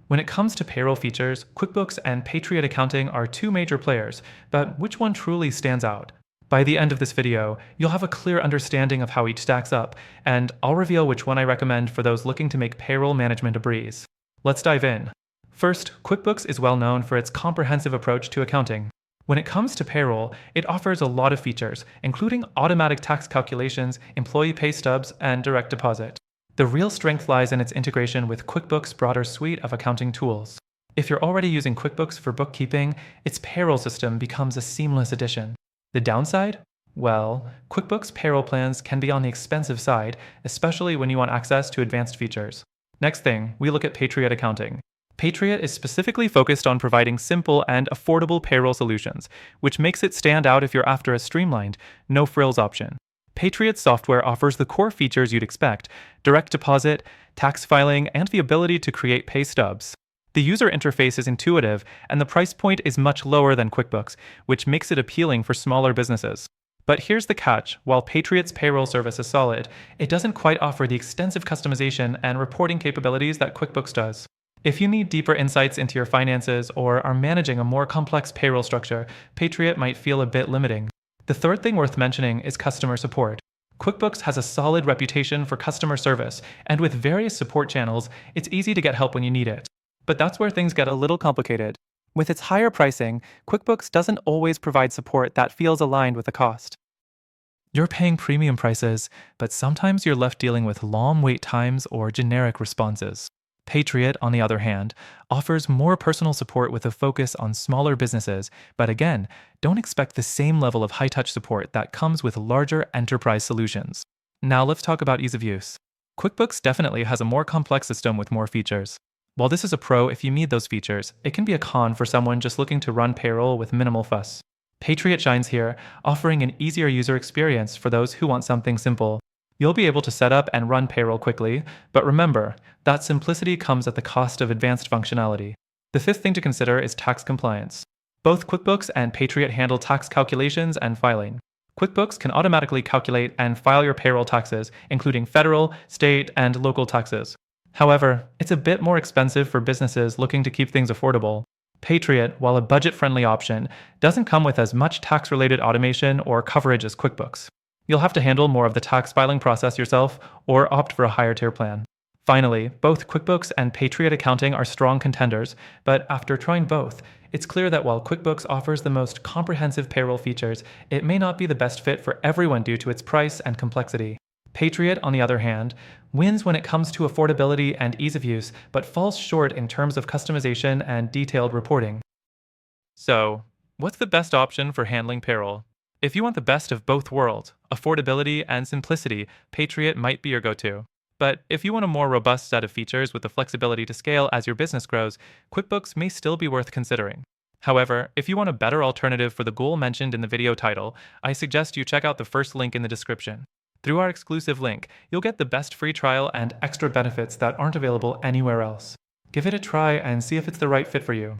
When it comes to payroll features, QuickBooks and Patriot Accounting are two major players, but which one truly stands out? By the end of this video, you'll have a clear understanding of how each stacks up, and I'll reveal which one I recommend for those looking to make payroll management a breeze. Let's dive in. First, QuickBooks is well known for its comprehensive approach to accounting. When it comes to payroll, it offers a lot of features, including automatic tax calculations, employee pay stubs, and direct deposit. The real strength lies in its integration with QuickBooks' broader suite of accounting tools. If you're already using QuickBooks for bookkeeping, its payroll system becomes a seamless addition. The downside? Well, QuickBooks payroll plans can be on the expensive side, especially when you want access to advanced features. Next thing, we look at Patriot Accounting. Patriot is specifically focused on providing simple and affordable payroll solutions, which makes it stand out if you're after a streamlined, no-frills option. Patriot software offers the core features you'd expect: direct deposit, tax filing, and the ability to create pay stubs. The user interface is intuitive, and the price point is much lower than QuickBooks, which makes it appealing for smaller businesses. But here's the catch: while Patriot's payroll service is solid, it doesn't quite offer the extensive customization and reporting capabilities that QuickBooks does. If you need deeper insights into your finances or are managing a more complex payroll structure, Patriot might feel a bit limiting. The third thing worth mentioning is customer support. QuickBooks has a solid reputation for customer service, and with various support channels, it's easy to get help when you need it. But that's where things get a little complicated. With its higher pricing, QuickBooks doesn't always provide support that feels aligned with the cost. You're paying premium prices, but sometimes you're left dealing with long wait times or generic responses. Patriot, on the other hand, offers more personal support with a focus on smaller businesses, but again, don't expect the same level of high-touch support that comes with larger enterprise solutions. Now let's talk about ease of use. QuickBooks definitely has a more complex system with more features. While this is a pro if you need those features, it can be a con for someone just looking to run payroll with minimal fuss. Patriot shines here, offering an easier user experience for those who want something simple. You'll be able to set up and run payroll quickly, but remember, that simplicity comes at the cost of advanced functionality. The fifth thing to consider is tax compliance. Both QuickBooks and Patriot handle tax calculations and filing. QuickBooks can automatically calculate and file your payroll taxes, including federal, state, and local taxes. However, it's a bit more expensive for businesses looking to keep things affordable. Patriot, while a budget-friendly option, doesn't come with as much tax-related automation or coverage as QuickBooks. You'll have to handle more of the tax filing process yourself or opt for a higher tier plan. Finally, both QuickBooks and Patriot Accounting are strong contenders, but after trying both, it's clear that while QuickBooks offers the most comprehensive payroll features, it may not be the best fit for everyone due to its price and complexity. Patriot, on the other hand, wins when it comes to affordability and ease of use, but falls short in terms of customization and detailed reporting. So, what's the best option for handling payroll? If you want the best of both worlds, affordability and simplicity, Patriot might be your go-to. But if you want a more robust set of features with the flexibility to scale as your business grows, QuickBooks may still be worth considering. However, if you want a better alternative for the goal mentioned in the video title, I suggest you check out the first link in the description. Through our exclusive link, you'll get the best free trial and extra benefits that aren't available anywhere else. Give it a try and see if it's the right fit for you.